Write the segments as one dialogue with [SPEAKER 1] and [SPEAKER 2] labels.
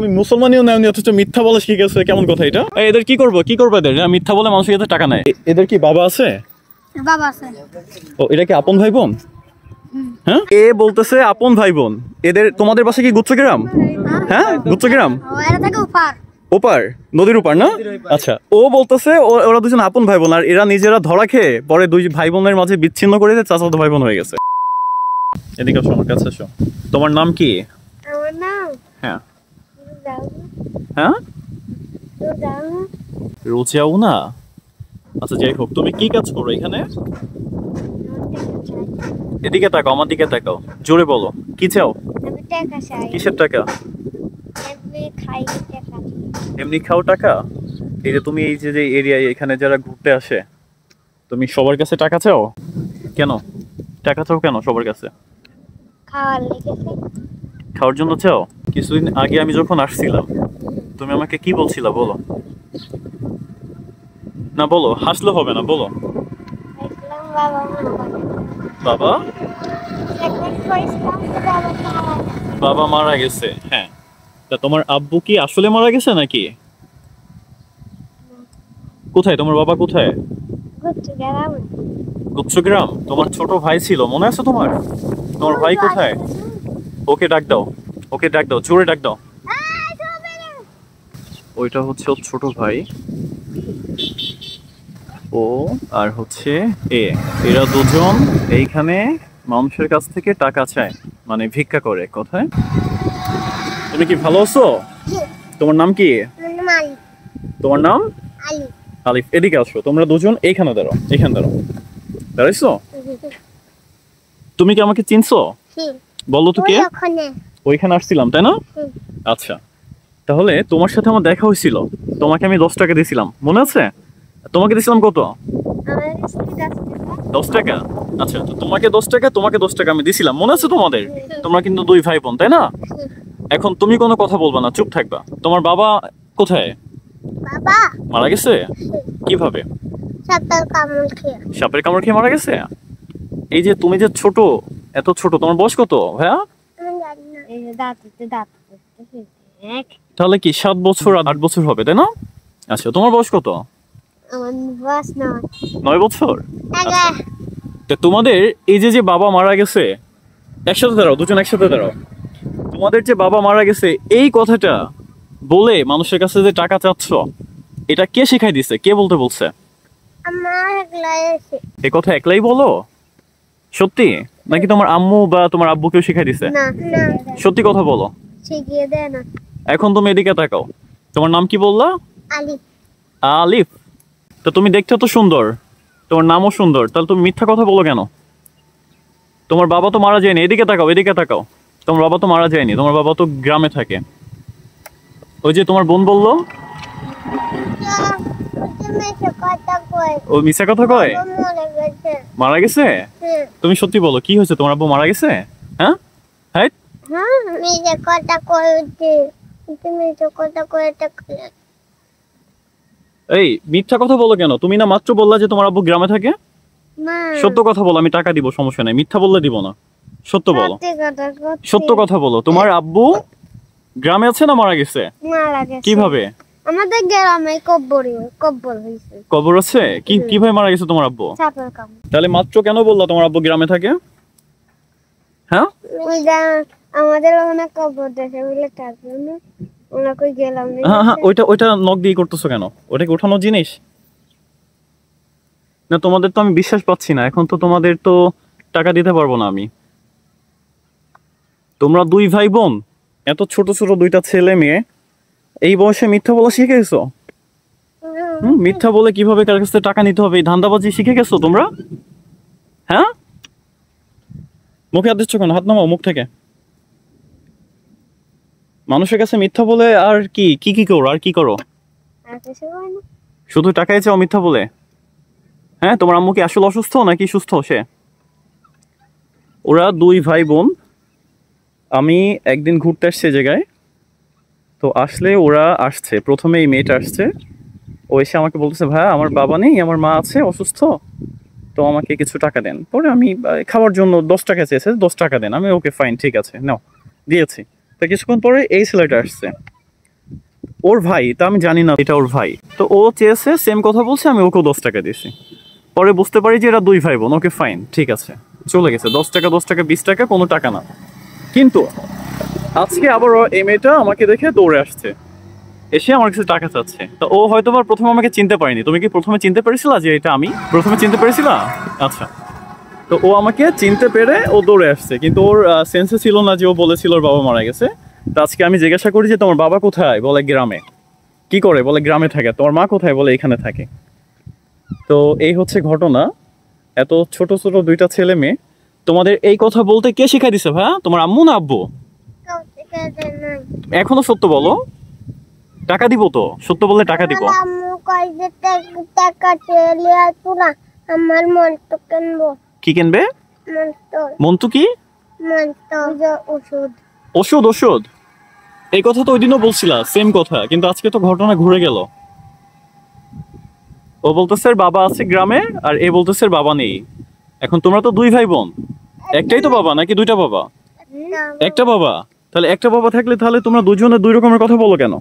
[SPEAKER 1] তুমি মুসলমানিও নাওনি অথচ মিথ্যা বলে শিখেছো, কেমন কথা এটা? এদের কি করবো এদের মিথ্যা বলে মানুষের কাছে টাকা নেয়। এদের কি বাবা আছে?
[SPEAKER 2] বাবা আছে।
[SPEAKER 1] ও, এটা কি আপন ভাই বোন? হ্যাঁ, এ বলতেছে আপন ভাই বোন। এদের তোমাদের পাশে কি গুচ্ছগ্রাম? হ্যাঁ, গুচ্ছগ্রাম।
[SPEAKER 2] এরা থাকে ওপার।
[SPEAKER 1] ওপার, নদীর ওপার না? আচ্ছা, ও বলতেছে ওরা দুজন আপন ভাই বোন, আর এরা নিজেরা ধরা খেয়ে পরে দুই ভাই বোনের মাঝে বিচ্ছিন্ন করে চাচাতো ভাই বোন হয়ে গেছে। এদিকে আসো, আমার কাছে আসো। তোমার নাম কি?
[SPEAKER 2] আমার নাম?
[SPEAKER 1] হ্যাঁ হ্যাঁ, রোজাও না। আচ্ছা, যাই হোক, তুমি কি কাজ করো এখানে? এদিকে তাকাও, আমার দিকে তাকাও, জোরে বলো, কি চাও?
[SPEAKER 2] আমি টাকা চাই।
[SPEAKER 1] কিসের টাকা?
[SPEAKER 2] এমনি খাই টাকা।
[SPEAKER 1] এমনি খাও টাকা? এই যে তুমি এই যে এরিয়ায় এখানে যারা ঘুরতে আসে, তুমি সবার কাছে টাকা চাও কেন? টাকা চাও কেন সবার কাছে?
[SPEAKER 2] খাওয়ার লেগেছে।
[SPEAKER 1] খাওয়ার জন্য চাও? কিছুদিন আগে আমি যখন আসছিলাম, তুমি আমাকে কি বলছিলা বলো? না বলো, হাসলে হবে না, বলো।
[SPEAKER 2] দেখলাম বাবা
[SPEAKER 1] বাবা
[SPEAKER 2] বাবা
[SPEAKER 1] বাবা মারা গেছে। হ্যাঁ, তা তোমার আব্বু কি আসলে মারা গেছে নাকি? কোথায় তোমার বাবা, কোথায়? গুচ্ছগ্রাম। তোমার ছোট ভাই ছিল, মনে আছে তোমার? তোমার ভাই কোথায়? ওকে ডাক দাও, ওকে ডাক দাও, জোরে ডাক দাও। ওইটা হচ্ছে ওর ছোট ভাই, ও আর হচ্ছে এ। এরা দুজন এইখানে মানুষের কাছ থেকে টাকা চায়, মানে ভিক্ষা করে। কোথায়? তুমি কি ভালো আছো? তোমার নাম কি? তোমার নাম? আলিফ। এদিকে আসো, তোমরা দুজন এইখানে দাঁড়াও, এইখানে দাঁড়াও। দাঁড়াইছো? তুমি কি আমাকে চিনছো? বলো তো কে? ওইখানে আসছিলাম, তাই না? আচ্ছা, তাহলে তোমার সাথে আমার দেখা হয়েছিল, তোমাকে আমি 10 টাকা দিয়েছিলাম, মনে আছে? তোমাকে দিয়েছিলাম কত? 10 টাকা। আচ্ছা, তো তোমাকে 10 টাকা, তোমাকে 10 টাকা আমি দিয়েছিলাম, মনে আছে তোমাদের? তোমরা কিন্তু দুই ভাই বোন, তাই না? এখন তুমি কোনো কথা বলবা না, চুপ থাকবা। তোমার বাবা কোথায়?
[SPEAKER 2] বাবা
[SPEAKER 1] মারা গেছে কিভাবে? সাপের কামড় খেয়ে মারা গেছে? এই যে তুমি যে ছোট, এত ছোট, তোমার বয়স কত ভাইয়া? তাহলে কি 7 বছর 8 বছর হবে, তাই না? আচ্ছা, তোমার বয়স কত? 9 বছর। তো তোমাদের এই যে যে বাবা মারা গেছে, একসাথে দাঁড়াও, দুজন একসাথে দাঁড়াও। তোমাদের যে বাবা মারা গেছে এই কথাটা বলে মানুষের কাছে যে টাকা চাচ্ছ, এটা কে শিখাই দিছে, কে বলতে বলছে? এই কথা একলাই বলো? সত্যি নাকি তোমার আম্মু বা তোমার আব্বু কেউ শিখাই দিছে? সত্যি কথা বলো। এখন তুমি এদিকে তাকাও, তোমার নাম কি বললা? আলিফ। তো তুমি দেখতে তো সুন্দর, তোমার নামও সুন্দর, তাহলে তুমি মিথ্যা কথা বলো কেন? তোমার বাবা তো মারা যায়নি, এদিকে তাকাও, এদিকে তাকাও। তোমার বাবা তো মারা যায়নি, তোমার বাবা তো গ্রামে থাকে। ওই যে তোমার বোন বললো, ও মিথ্যা কথা কয়? মারা গেছে? তুমি সত্যি বলো, কি হয়েছে? তোমার আব্বু মারা গেছে? হ্যাঁ হ্যাঁ, এই মিথ্যা কথা বলো কেন? তুমি না মাত্র বললা যে তোমার আব্বু গ্রামে থাকে। সত্য কথা বলো, আমি টাকা দিব, সমস্যা নাই, মিথ্যা বললে দিব না। সত্য বলো, সত্য কথা বলো। তোমার আব্বু গ্রামে আছে না মারা গেছে? কিভাবে?
[SPEAKER 2] আমাদের গ্রামে কব্বর হইছে।
[SPEAKER 1] কবর আছে? কিভাবে মারা গেছে তোমার আব্বু?
[SPEAKER 2] সাপের কামড়।
[SPEAKER 1] তাহলে মাত্র কেন বললা তোমার আব্বু গ্রামে থাকে? হ্যাঁ,
[SPEAKER 2] আমাদের ওখানে কব্বর দেখে বলে তার জন্য ওনা কই গেলাম।
[SPEAKER 1] হ্যাঁ, ওইটা নক দিয়ে করতেছো কেন? ওটা কি ওঠানোর জিনিস না? তোমাদের তো আমি বিশ্বাস পাচ্ছি না, এখন তো তোমাদের তো টাকা দিতে পারবো না আমি। তোমরা দুই ভাই বোন, এত ছোট ছোট দুইটা ছেলে মেয়ে, এই বয়সে মিথ্যা বলা শিখে গেছো? মিথ্যা বলে কিভাবে কার কাছ থেকে টাকা নিতে হবে, এই ধান্দাবাজি শিখে গেছো তোমরা? হ্যাঁ, মুখে হাত দিচ্ছ কেন? হাত নামাও মুখ থেকে। মানুষের কাছে মিথ্যা বলে আর কি কি করো, আর কি করো? শুধু টাকাই চাও মিথ্যা বলে? হ্যাঁ, তোমার আম্মু কি আসলে অসুস্থ নাকি সুস্থ সে? ওরা দুই ভাই বোন, আমি একদিন ঘুরতে আসছি জায়গায়, তো আসলে ওরা আসছে, প্রথমে এই মেয়েটা আসছে, ও এসে আমাকে বলতেছে, ভাইয়া আমার বাবা নেই, আমার মা আছে অসুস্থ, তো আমাকে কিছু টাকা দেন। পরে আমি খাওয়ার জন্য 10 টাকা চেয়েছে, 10 টাকা দেন। আমি ওকে ফাইন, ঠিক আছে নাও, দিয়েছি। তো কিছুক্ষণ পরে এই ছেলেটা আসছে, ওর ভাই, তা আমি জানি না এটা ওর ভাই। তো ও চেয়েছে, সেম কথা বলছে, আমি ওকেও 10 টাকা দিয়েছি। পরে বুঝতে পারি যে এরা দুই ভাই বোন। ওকে ফাইন, ঠিক আছে, চলে গেছে। 10 টাকা 10 টাকা 20 টাকা কোনো টাকা না। কিন্তু আজকে আবার এই মেয়েটা আমাকে দেখে দৌড়ে আসছে, এসে আমার কাছে টাকা চাচ্ছে। তো ও হয়তো বা প্রথমে আমাকে চিনতে পারেনি। তুমি কি প্রথমে চিনতে পেরেছিলা যে এটা আমি? প্রথমে চিনতে পেরেছিলা? আচ্ছা। তো ও আমাকে চিনতে পেরে ও দৌড়ে আসছে, কিন্তু ওর সেন্সে ছিল না যে ও বলেছিল ওর বাবা মারা গেছে। তো আজকে আমি জিজ্ঞাসা করি যে তোমার বাবা কোথায়? বলে গ্রামে। কি করে? বলে গ্রামে থাকে। তোমার মা কোথায়? বলে এখানে থাকে। তো এই হচ্ছে ঘটনা। এত ছোট ছোট দুইটা ছেলে মেয়ে। তোমাদের এই কথা বলতে কে শিখাই দিছে ভাইয়া? তোমার আম্মু না আব্বু? এখনো সত্য বলো। টাকা দিব তো, সত্য বললে টাকা দিব।
[SPEAKER 2] আম্মু কই যে টাকা চেলে আসু না, আমার মন তো কিনবো।
[SPEAKER 1] কি কিনবে? মন্তু কি?
[SPEAKER 2] ওষুধ।
[SPEAKER 1] ওষুধ? ওষুধ? এই কথা তো ওই দিনও বলছিলা, সেম কথা, কিন্তু আজকে তো ঘটনা ঘুরে গেল। ও বলতেছে বাবা আছে গ্রামে, আর এ বলতেছে বাবা নেই। এখন তোমরা তো দুই ভাই বোন, একটাই তো বাবা নাকি দুইটা বাবা? একটা বাবা। তাহলে একটা বাবা থাকলে তাহলে তোমরা দুজনে দুই রকমের কথা বলো কেন?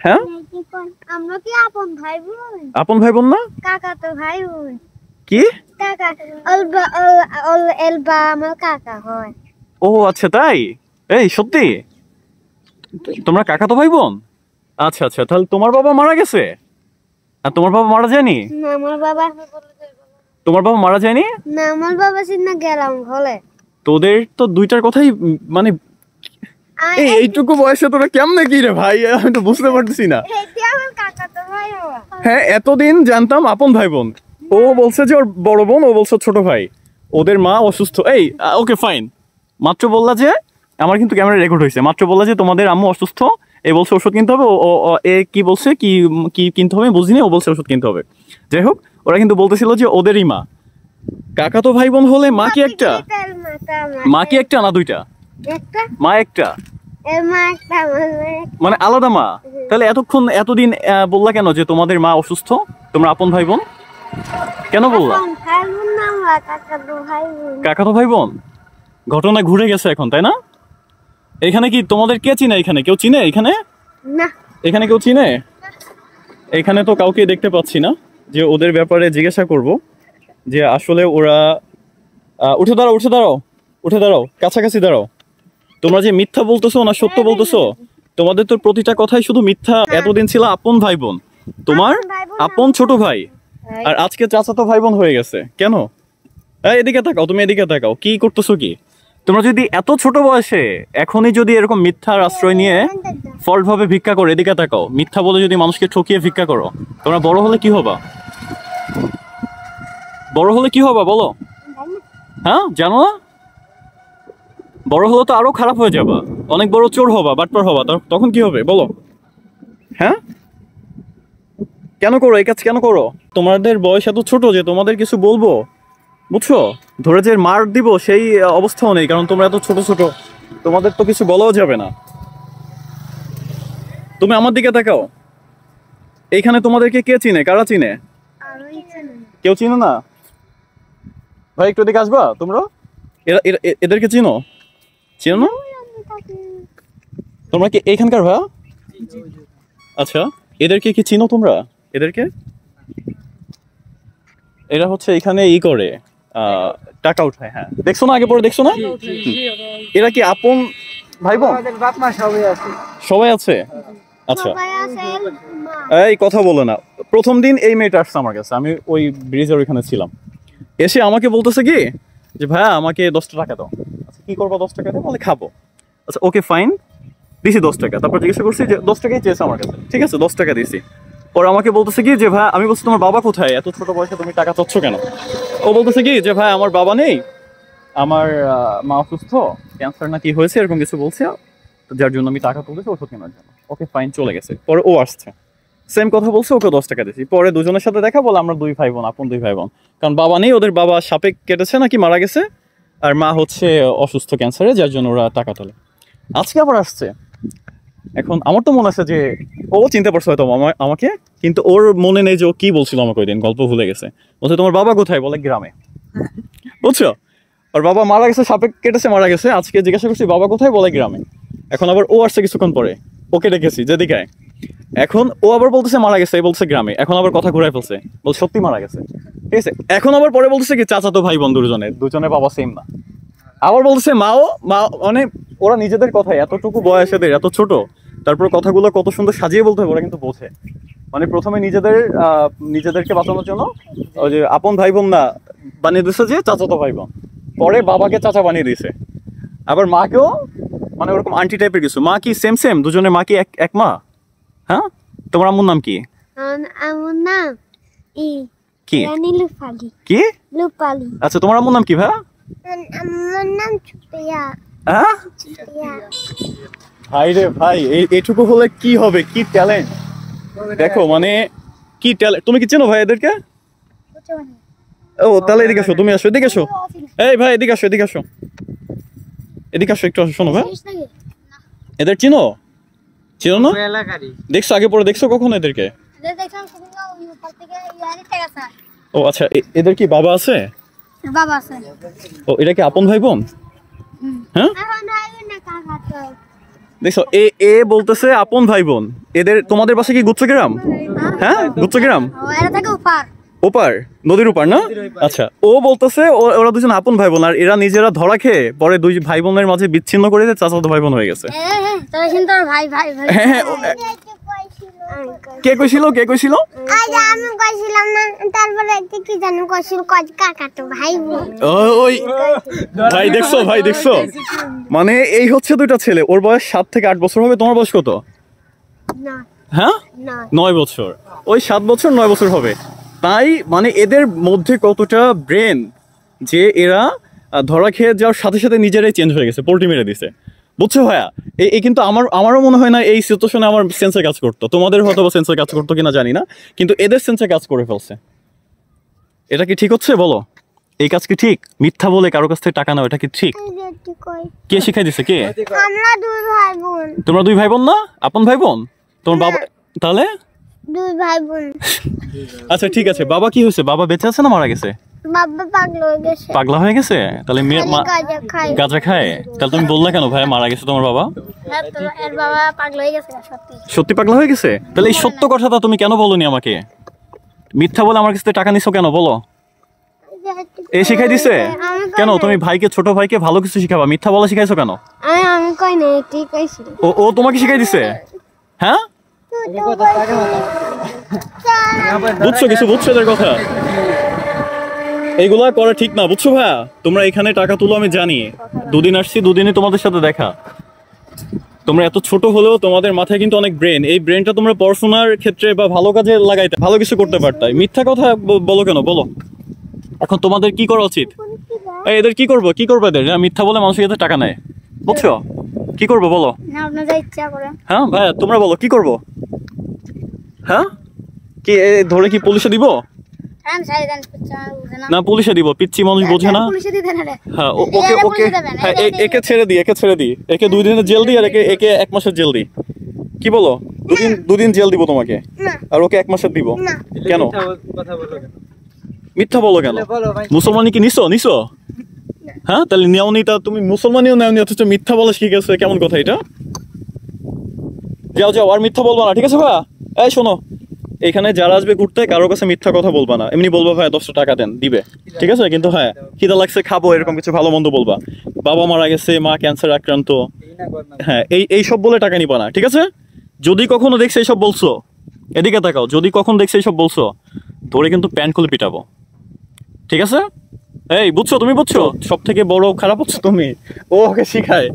[SPEAKER 1] হ্যাঁ,
[SPEAKER 2] আমরা কি আপন ভাই বোন?
[SPEAKER 1] আপন ভাই বোন না?
[SPEAKER 2] কাকা তো ভাই বোন।
[SPEAKER 1] কি?
[SPEAKER 2] কাকা এলবা আমার কাকা হয়।
[SPEAKER 1] ও আচ্ছা, তাই? এই সত্যি তোমরা কাকা তো ভাই বোন? আচ্ছা আচ্ছা, তাহলে তোমার বাবা মারা গেছে আর তোমার বাবা মারা যায়নি?
[SPEAKER 2] না, আমার বাবা
[SPEAKER 1] তোমার বাবা মারা যায়নি?
[SPEAKER 2] না, আমার বাবা সিনা গেলাম হলে।
[SPEAKER 1] তোদের তো দুইটার কথাই মানে এইটুকু বয়সে তোরা কেমনে কি রে ভাই, আমি তো বুঝতে পারতেছি না। হ্যাঁ, এতদিন জানতাম আপন ভাই বোন। ও বলছে যে ওর বড় বোন, ও বলছে ছোট ভাই। ওদের মা অসুস্থ। এই ওকে ফাইন, মাত্র বললা যে, আমার কিন্তু ক্যামেরা রেকর্ড হয়েছে, মাত্র বললা যে তোমাদের আম্মু অসুস্থ, এ বলছে ওষুধ কিনতে হবে। এ কি বলছে, কি কি কিনতে হবে বুঝিনি, ও বলছে ওষুধ কিনতে হবে। যাই হোক, ওরা কিন্তু বলতেছিল যে ওদেরই মা। কাকা তো ভাই বোন হলে মা কি একটা? মা কি একটা না দুইটা? মা একটা। মানে আলাদা মা? তাহলে এতদিন বললা কেন যে তোমাদের মা অসুস্থ, তোমরা আপন ভাই বোন? কেন বললা? কাকা তো ভাই বোন। ঘটনা ঘুরে গেছে এখন, তাই না? এখানে কি তোমাদের কে চিনে? এখানে কেউ চিনে? এখানে এখানে কেউ চিনে? এখানে তো কাউকে দেখতে পাচ্ছি না যে ওদের ব্যাপারে জিজ্ঞাসা করব যে আসলে ওরা। উঠে দাঁড়াও, উঠে দাঁড়াও, উঠে দাঁড়াও, কাছাকাছি দাঁড়াও। তোমরা যে মিথ্যা বলতেছো না সত্য বলতেছো? তোমাদের তো প্রতিটা কথাই শুধু মিথ্যা। এতদিন ছিল আপন ভাই বোন, তোমার আপন ছোট ভাই, আর আজকে চাচাতো ভাই বোন হয়ে গেছে কেন? এদিকে তাকাও, তুমি এদিকে তাকাও, কি করতেছো কি? তোমরা যদি এত ছোট বয়সে এখনই যদি এরকম মিথ্যার আশ্রয় নিয়ে ফল্ট ভাবে ভিক্ষা করো, এদিকে তাকাও, মিথ্যা বলে যদি মানুষকে ঠকিয়ে ভিক্ষা করো, তোমরা বড় হলে কি হবা? বড় হলে কি হবা বলো? হ্যাঁ, জানো না? বড় হলে তো আরো খারাপ হয়ে যাবা, অনেক বড় চোর হবা, বাটপার হবা, তখন কি হবে বলো? হ্যাঁ, কেন করো এই কাজ? কেন করো? তোমাদের বয়স এত ছোট যে তোমাদের কিছু বলবো, বুঝছো, ধরে যে মার দিব সেই অবস্থাও নেই, কারণ তোমরা এত ছোট ছোট, তোমাদের তো কিছু বলাও যাবে না। তুমি আমার দিকে তাকাও, এইখানে তোমাদেরকে কে চিনে? কারা চিনে? কেউ চিনো না? ভাই একটু দিকে আসবা তোমরা? এদেরকে চিনো? চিনো না? তোমরা কি এইখানকার ভাইয়া? আচ্ছা, এদেরকে কি চিনো তোমরা? এদেরকে, এরা হচ্ছে এখানে ই করে, টাকা উঠায়। হ্যাঁ, দেখছো না, আগে পরে দেখছো না? এরা কি আপন ভাই বোন? সবাই আছে। আচ্ছা, এই কথা বলে না। প্রথম দিন এই মেয়েটা আসছে আমার কাছে, আমি ওই ব্রিজের ওইখানে ছিলাম, এসে আমাকে বলতেছে কি যে ভাইয়া আমাকে 10 টাকা দাও। আচ্ছা, কি করবো 10 টাকা দিয়ে? বলে খাবো। আচ্ছা ওকে ফাইন, দিছি 10 টাকা। তারপর জিজ্ঞাসা করছি যে 10 টাকাই চেয়েছে আমার কাছে, ঠিক আছে 10 টাকা দিছি। ওরা আমাকে বলতেছে কি যে ভাই, আমি বলছি তোমার বাবা কোথায়, এত ছোট বয়সে তুমি টাকা চাচ্ছ কেন? ও বলতেছে কি যে ভাই আমার বাবা নেই, আমার মা অসুস্থ, ক্যান্সার না কি হয়েছে এরকম কিছু বলছে, যার জন্য আমি টাকা তুলেছি ওষুধ কেনার জন্য। ওকে ফাইন, চলে গেছে। পরে ও আসছে, সেম কথা বলছে, ওকে 10 টাকা দিয়েছি। পরে দুজনের সাথে দেখা, বলে আমরা দুই ভাই বোন, আপন দুই ভাই বোন, কারণ বাবা নেই, ওদের বাবা সাপে কেটেছে নাকি মারা গেছে, আর মা হচ্ছে অসুস্থ ক্যান্সারে, যার জন্য ওরা টাকা তোলে। আজকে আবার আসছে। এখন আমার তো মনে আছে যে ও চিনতে পারছে হয়তো আমাকে, কিন্তু ওর মনে নেই যে ও কি বলছিল আমাকে ওই দিন, গল্প ভুলে গেছে। বলছে তোমার বাবা কোথায়? বলে গ্রামে। বুঝছো, ওর বাবা মারা গেছে, সাপে কেটেছে মারা গেছে। আজকে জিজ্ঞাসা করছি বাবা কোথায়? বলে গ্রামে। এখন আবার ও আসছে কিছুক্ষণ পরে, ও ওকে ডেকেছি যেদিকে আয়। এখন ও আবার বলতেছে মারা গেছে, বলছে গ্রামে, এখন আবার কথা ঘুরাই ফেলছে, বল সত্যি মারা গেছে, ঠিক আছে। এখন আবার পরে বলতেছে কি চাচাতো ভাই বোন দুজনের বাবা সেম না। আবার বলতেছে মা মানে ওরা নিজেদের কথাই, এতটুকু বয়স এদের, এত ছোট, তারপর কথাগুলো কত সুন্দর সাজিয়ে বলতে হবে, ওরা কিন্তু বোঝে। মানে প্রথমে নিজেদেরকে বাঁচানোর জন্য ওই যে আপন ভাই বোন না বানিয়ে দিচ্ছে যে চাচাতো ভাই বোন, পরে বাবাকে চাচা বানিয়ে দিয়েছে, আবার মাকেও মানে ওরকম আন্টি টাইপের কিছু। মা কি সেম দুজনের মা কি এক মা? হ্যাঁ, তোমার আম্মুর নাম কি?
[SPEAKER 2] আমার নাম
[SPEAKER 1] কি
[SPEAKER 2] রানী লুপালি।
[SPEAKER 1] কি
[SPEAKER 2] লুপালি।
[SPEAKER 1] আচ্ছা, তোমার আম্মুর নাম কি ভাই?
[SPEAKER 2] আমার নাম চুপিয়া।
[SPEAKER 1] হ্যাঁ ভাই রে ভাই, এইটুকু হলে কি হবে, কি ট্যালেন্ট দেখো, মানে কি ট্যালেন্ট। তুমি কি চেনো ভাই এদেরকে? ও তাহলে এদিকে আসো, তুমি আসো, এদিকে আসো। এই ভাই এদিকে আসো, এদিকে আসো, এদিকে আসো, একটু আসো, শোনো ভাই, এদের চিনো না? দেখছো আগে পরে দেখছো কখন এদেরকে? ও আচ্ছা, এদের কি বাবা আছে?
[SPEAKER 2] বাবা আছে।
[SPEAKER 1] ও এটা কি আপন ভাই বোন? হ্যাঁ দেখছো, এ বলতেছে আপন ভাই বোন। এদের তোমাদের পাশে কি গুচ্ছগ্রাম? হ্যাঁ গুচ্ছগ্রাম, ওপার, নদীর ওপার না? আচ্ছা, ও বলতেছে ওরা দুজন আপন ভাই বোন, আর এরা নিজেরা ধরা খেয়ে পরে দুই ভাই বোনের মাঝে বিচ্ছিন্ন করে চাচাতো ভাই বোন হয়ে গেছে। কে কইছিল আমি কইছিলাম না, তারপরে কি জানো কইছিল কাকাতো ভাই বোন। ওই ভাই দেখছো মানে এই হচ্ছে দুইটা ছেলে, ওর বয়স 7 থেকে 8 বছর হবে। তোমার বয়স কত? হ্যাঁ 9 বছর, ওই 7 বছর 9 বছর হবে। তাই মানে এদের মধ্যে কতটা ব্রেন যে এরা ধরা খেয়ে যাওয়ার সাথে সাথে নিজেরাই চেঞ্জ হয়ে গেছে, পোল্ট্রি মেরে দিছে, বুঝছো ভাইয়া? এই কিন্তু আমারও মনে হয় না এই সিচুয়েশনে আমার সেন্সর কাজ করতো, তোমাদের হয়তো বা সেন্সর কাজ করতো কিনা জানি না, কিন্তু এদের সেন্সর কাজ করে ফেলছে। এটা কি ঠিক হচ্ছে বলো? এই কাজ কি ঠিক? মিথ্যা বলে কারো কাছ থেকে টাকা নাও, এটা কি ঠিক? কে শিখাই দিছে? কে?
[SPEAKER 2] আমরা দুই ভাই বোন।
[SPEAKER 1] তোমরা দুই ভাই বোন না? আপন ভাই বোন তোমার বাবা? তাহলে
[SPEAKER 2] দুই ভাই বোন।
[SPEAKER 1] আচ্ছা ঠিক আছে, বাবা কি হয়েছে? বাবা বেঁচে আছে না মারা গেছে?
[SPEAKER 2] বাবা পাগলা হয়ে গেছে।
[SPEAKER 1] পাগলা হয়ে গেছে? তাহলে গাঁজা খায়? তাহলে তুমি বললে কেন ভাই মারা গেছে তোমার বাবা?
[SPEAKER 2] এর বাবা পাগলা হয়ে গেছে।
[SPEAKER 1] সত্যি পাগলা হয়ে গেছে? তাহলে এই সত্য কথাটা তুমি কেন বলনি আমাকে? মিথ্যা বলে আমার কাছে টাকা নিছো কেন বলো? এ শিখাই দিছে কেন? তুমি ভাইকে, ছোট ভাইকে ভালো কিছু শিখাবা, মিথ্যা বলা শিখাইছো কেন?
[SPEAKER 2] আমি কই না, ঠিক কইছি।
[SPEAKER 1] ও তোমাকে শিখাই দিছে? হ্যাঁ বুঝছো কিছু? বুঝছো এদের কথা? এইগুলা করা ঠিক না, বুঝছো ভাইয়া? তোমরা এখানে টাকা তুলো আমি জানি, দুদিন আসছি, দুদিনে তোমাদের সাথে দেখা। তোমরা এত ছোট হলেও তোমাদের মাথায় কিন্তু অনেক ব্রেন, এই ব্রেনটা তোমরা পড়াশোনার ক্ষেত্রে বা ভালো কাজে লাগাইতে, ভালো কিছু করতে পারতাই। মিথ্যা কথা বলো কেন বলো? এখন তোমাদের কি করা উচিত? এদের কি করবো এদের? মিথ্যা বলে মানুষের কাছে টাকা নেয়, বুঝছো? কি করবো বলো? হ্যাঁ ভাইয়া তোমরা বলো কি করবো? হ্যাঁ কি ধরে কি পুলিশে দিব? না পুলিশে দিব, পিচ্ছি মানুষ বোঝে না। হ্যাঁ ওকে হ্যাঁ, একে ছেড়ে দিই, একে 2 দিনের জেল দিই, আর একে 1 মাসের জেল দিই। কি বলো? দুদিন জেল দিব তোমাকে, আর ওকে 1 মাসের দিব। কেন মিথ্যা বলো কেন? মুসলমানি কি নিছো? হ্যাঁ তাহলে নেওনি, তা তুমি মুসলমানিও নেওনি, অথচ মিথ্যা বলা শিখে গেছো, কেমন কথা এটা? যাও আর মিথ্যা বলবা না, ঠিক আছে ভাইয়া? এই শোনো, এখানে যারা আসবে ঘুরতে কারোর কাছে মিথ্যা কথা বলবা না, এমনি বলবা ভাই 10 টাকা দেন, দিবে, ঠিক আছে? কিন্তু হ্যাঁ খিদা লাগছে খাবো, এরকম কিছু ভালো মন্দ বলবা। বাবা মারা গেছে, মা ক্যান্সার আক্রান্ত, হ্যাঁ এই সব বলে টাকা নিবা না, ঠিক আছে? যদি কখনো দেখছে এইসব বলছো, এদিকে তাকাও, যদি কখন দেখছে এইসব বলছো ধরে কিন্তু প্যান্ট খুলে পিটাবো, ঠিক আছে? এই বুঝছো? তুমি বুঝছো? সব থেকে বড় খারাপ হচ্ছে তুমি, ও ওকে শিখায়,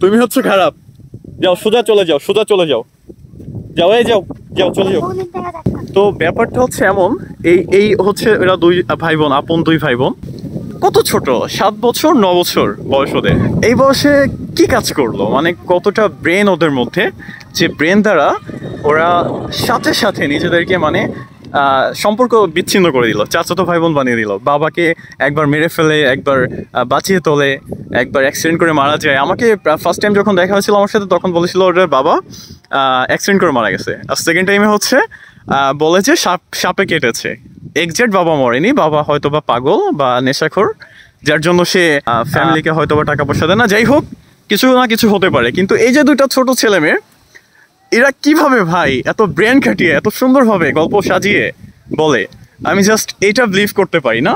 [SPEAKER 1] তুমি হচ্ছে খারাপ। যাও সোজা চলে যাও, এই যাও চলে যাও। তো ব্যাপারটা হচ্ছে এমন, এই হচ্ছে এরা 2 ভাই বোন, আপন 2 ভাই বোন। কত ছোট, 7 বছর 9 বছর বয়স ওদের। এই বয়সে কি কাজ করলো, মানে কতটা ব্রেন ওদের মধ্যে, যে ব্রেন দ্বারা ওরা সাথে সাথে নিজেদেরকে মানে সম্পর্ক বিচ্ছিন্ন করে দিল, চাচাতো ভাই বোন বানিয়ে দিল। বাবাকে একবার মেরে ফেলে, একবার বাঁচিয়ে তোলে, একবার অ্যাক্সিডেন্ট করে মারা যায়। আমাকে ফার্স্ট টাইম যখন দেখা হয়েছিল আমার সাথে, তখন বলেছিল ওদের বাবা অ্যাক্সিডেন্ট করে মারা গেছে, আর সেকেন্ড টাইমে হচ্ছে বলে যে সাপে কেটেছে। এক্সাক্ট বাবা মরেনি, বাবা হয়তো বা পাগল বা নেশাখোর, যার জন্য সে ফ্যামিলিকে হয়তো বা টাকা পয়সা দেয় না। যাই হোক, কিছু না কিছু হতে পারে, কিন্তু এই যে 2টা ছোট ছেলে মেয়ে, এরা কিভাবে ভাই এত ব্রেন খাটিয়ে এত সুন্দরভাবে গল্প সাজিয়ে বলে, আমি জাস্ট এটা বিলিভ করতে পারি না।